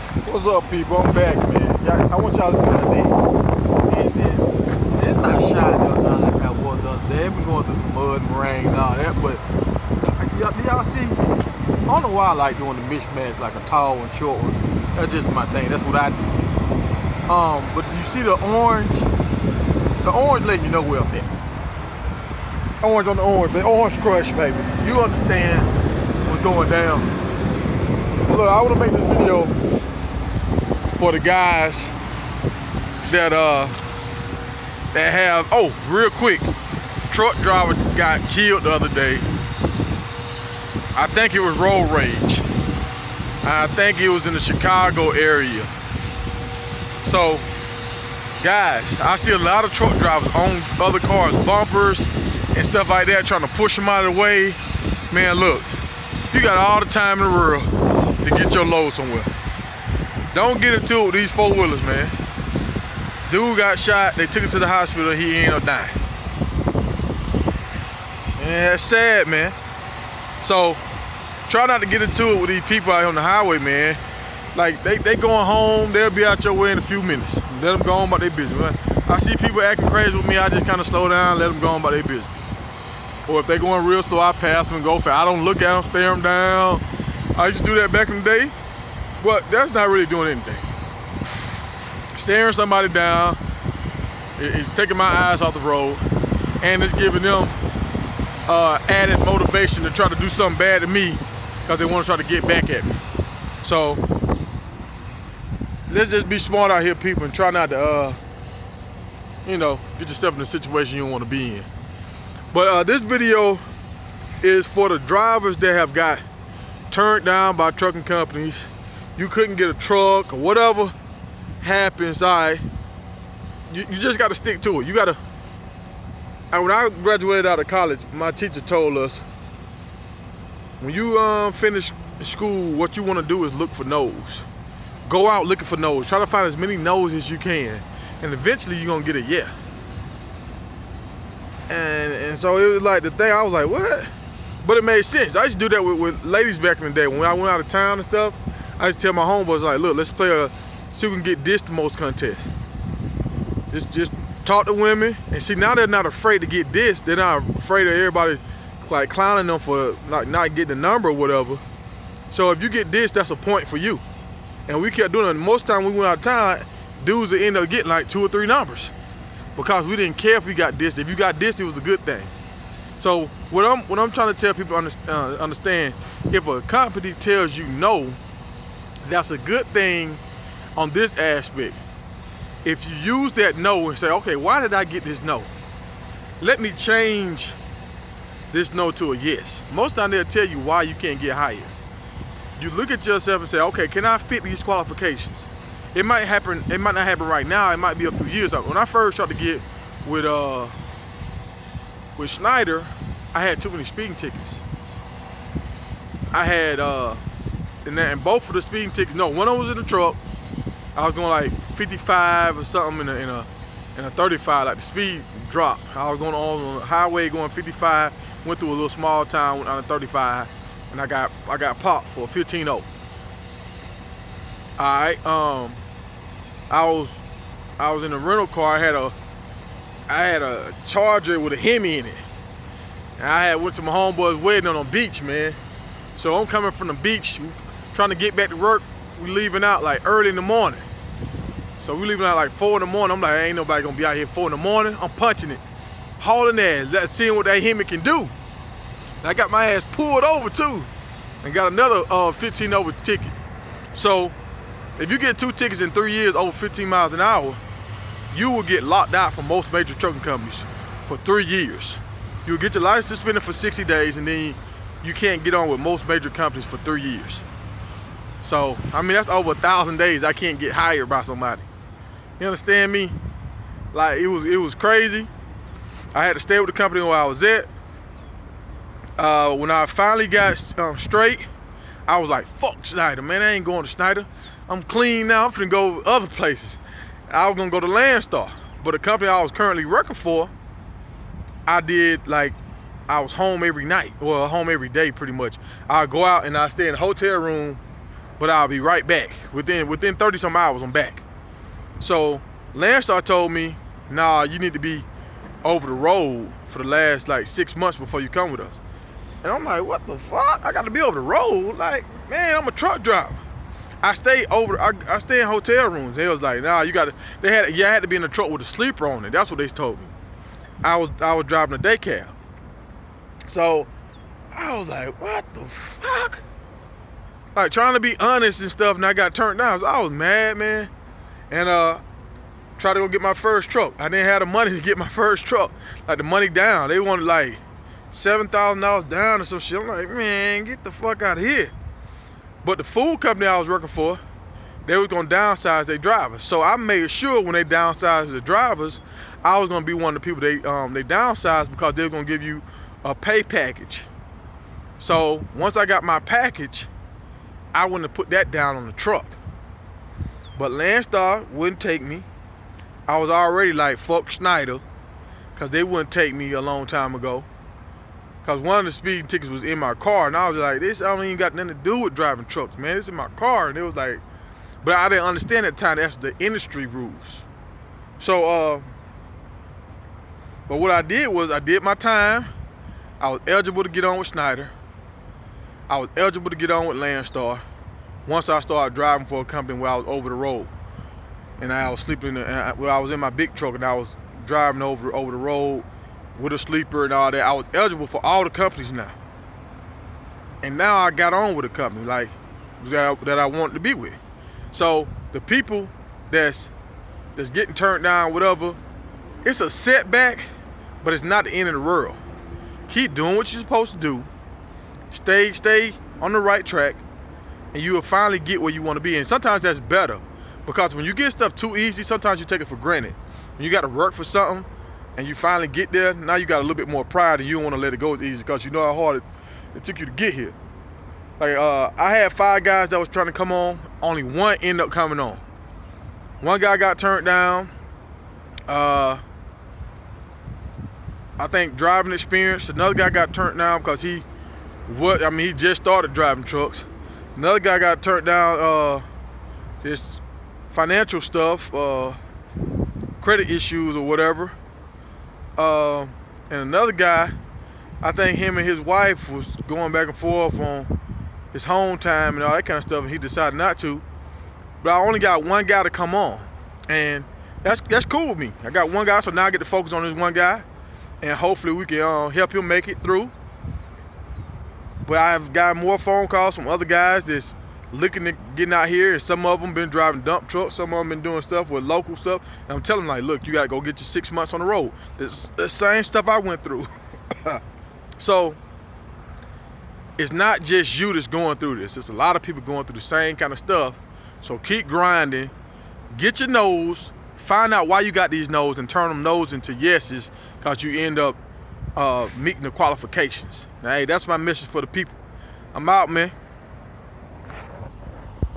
What's up, people? I'm back, man. I want y'all to see what I did. It's not shining up now like I was the other day. I've been going through some mud and rain and all that, but y'all see? I don't know why I like doing the mishmash, like a tall and short one. That's just my thing. That's what I do. But you see the orange? The orange letting you know where I'm at. Orange on the orange, but orange crush, baby. You understand what's going down. Look, I want to make this video for the guys that have, oh, real quick, truck driver got killed the other day. I think it was road rage. I think it was in the Chicago area. So, guys, I see a lot of truck drivers on other cars, bumpers and stuff like that, trying to push them out of the way. Man, look, you got all the time in the world to get your load somewhere. Don't get into it with these four-wheelers, man. Dude got shot, they took him to the hospital, he ended up dying. And that's sad, man. So, try not to get into it with these people out here on the highway, man. Like, they going home, they'll be out your way in a few minutes. Let them go on about their business. I see people acting crazy with me, I just kind of slow down, let them go on about their business. Or if they going real slow, I pass them and go fast. I don't look at them, stare them down. I used to do that back in the day, but that's not really doing anything. Staring somebody down is taking my eyes off the road, and it's giving them added motivation to try to do something bad to me because they want to try to get back at me. So let's just be smart out here, people, and try not to, get yourself in a situation you don't want to be in. But this video is for the drivers that have got turned down by trucking companies. You couldn't get a truck or whatever happens, all right, you just got to stick to it. You got to, when I graduated out of college, my teacher told us, when you finish school, what you want to do is look for no's. Go out looking for no's. Try to find as many no's as you can, and eventually you're going to get a yeah. And so it was like the thing, I was like, what? But it made sense. I used to do that with ladies back in the day. When I went out of town and stuff, I used to tell my homeboys, like, look, let's play see if we can get this the most contest. Just talk to women, and see, now they're not afraid to get this. They're not afraid of everybody like clowning them for like not getting the number or whatever. So if you get this, that's a point for you. And we kept doing it. Most time we went out of town, dudes would end up getting like 2 or 3 numbers because we didn't care if we got this. If you got this, it was a good thing. So what I'm trying to tell people understand, if a company tells you no, that's a good thing on this aspect. If you use that no and say, okay, why did I get this no? Let me change this no to a yes. Most time they'll tell you why you can't get hired. You look at yourself and say, okay, can I fit these qualifications? It might happen, it might not happen right now, it might be a few years out. When I first started to get with Schneider, I had too many speeding tickets. I had and both of the speeding tickets, no, one of them was in the truck. I was going like 55 or something in a 35, like the speed drop. I was going on the highway going 55, went through a little small town, went on a 35, and I got popped for a 15-0. All right, I was in a rental car. I had a Charger with a Hemi in it. And I went to my homeboy's wedding on the beach, man. So I'm coming from the beach, trying to get back to work. We leaving out like early in the morning. So we leaving out like 4 in the morning. I'm like, ain't nobody gonna be out here 4 in the morning. I'm punching it, hauling ass, seeing what that Hemi can do. And I got my ass pulled over too, and got another 15 over ticket. So if you get 2 tickets in 3 years over 15 miles an hour, you will get locked out from most major trucking companies for 3 years. You'll get your license suspended for 60 days, and then you can't get on with most major companies for 3 years. So, I mean, that's over 1,000 days I can't get hired by somebody. You understand me? Like, it was crazy. I had to stay with the company where I was at. When I finally got straight, I was like, fuck Schneider, man, I ain't going to Schneider. I'm clean now, I'm finna go other places. I was gonna go to Landstar, but the company I was currently working for, I was home every night, well, home every day pretty much. I'd go out and I'd stay in a hotel room but I'll be right back. Within 30 some hours, I'm back. So Landstar told me, nah, you need to be over the road for the last like 6 months before you come with us. And I'm like, what the fuck? I got to be over the road? Like, man, I'm a truck driver. I stay in hotel rooms. They was like, nah, you had to be in a truck with a sleeper on it. That's what they told me. I was driving a day cab. So I was like, what the fuck? Like, trying to be honest and stuff, and I got turned down. So I was mad, man. And tried to go get my first truck. I didn't have the money to get my first truck. Like, the money down. They wanted like $7,000 down or some shit. I'm like, man, get the fuck out of here. But the food company I was working for, they was gonna downsize their drivers. So I made sure when they downsized the drivers, I was gonna be one of the people they downsized, because they were gonna give you a pay package. So once I got my package, I wouldn't have put that down on the truck. But Landstar wouldn't take me. I was already like, fuck Schneider, because they wouldn't take me a long time ago. Because one of the speeding tickets was in my car, and I was like, this don't even got nothing to do with driving trucks, man. It's in my car. And it was like, but I didn't understand at the time that's the industry rules. So, but what I did was I did my time. I was eligible to get on with Schneider. I was eligible to get on with Landstar once I started driving for a company where I was over the road. And I was sleeping, I was in my big truck, and I was driving over the road with a sleeper and all that. I was eligible for all the companies now. And now I got on with a company like that I wanted to be with. So the people that's getting turned down, whatever, it's a setback, but it's not the end of the world. Keep doing what you're supposed to do. Stay on the right track, and you will finally get where you want to be. And sometimes that's better, because when you get stuff too easy, sometimes you take it for granted. When you got to work for something and you finally get there, now you got a little bit more pride, and you don't want to let it go easy, because you know how hard it took you to get here. Like, I had 5 guys that was trying to come on. Only one ended up coming on. One guy got turned down. I think driving experience. Another guy got turned down because he just started driving trucks. Another guy got turned down just financial stuff, credit issues or whatever. And another guy, I think him and his wife was going back and forth on his home time and all that kind of stuff, and he decided not to. But I only got one guy to come on, and that's cool with me. I got one guy, so now I get to focus on this one guy, and hopefully we can help him make it through. But I've got more phone calls from other guys that's looking at getting out here, and some of them been driving dump trucks, some of them been doing stuff with local stuff, and I'm telling them, like, look, you got to go get your 6 months on the road. It's the same stuff I went through. So it's not just you that's going through this. It's a lot of people going through the same kind of stuff. So keep grinding. Get your no's. Find out why you got these no's and turn them no's into yeses, because you end up meeting the qualifications. Now, hey, that's my message for the people. I'm out, man.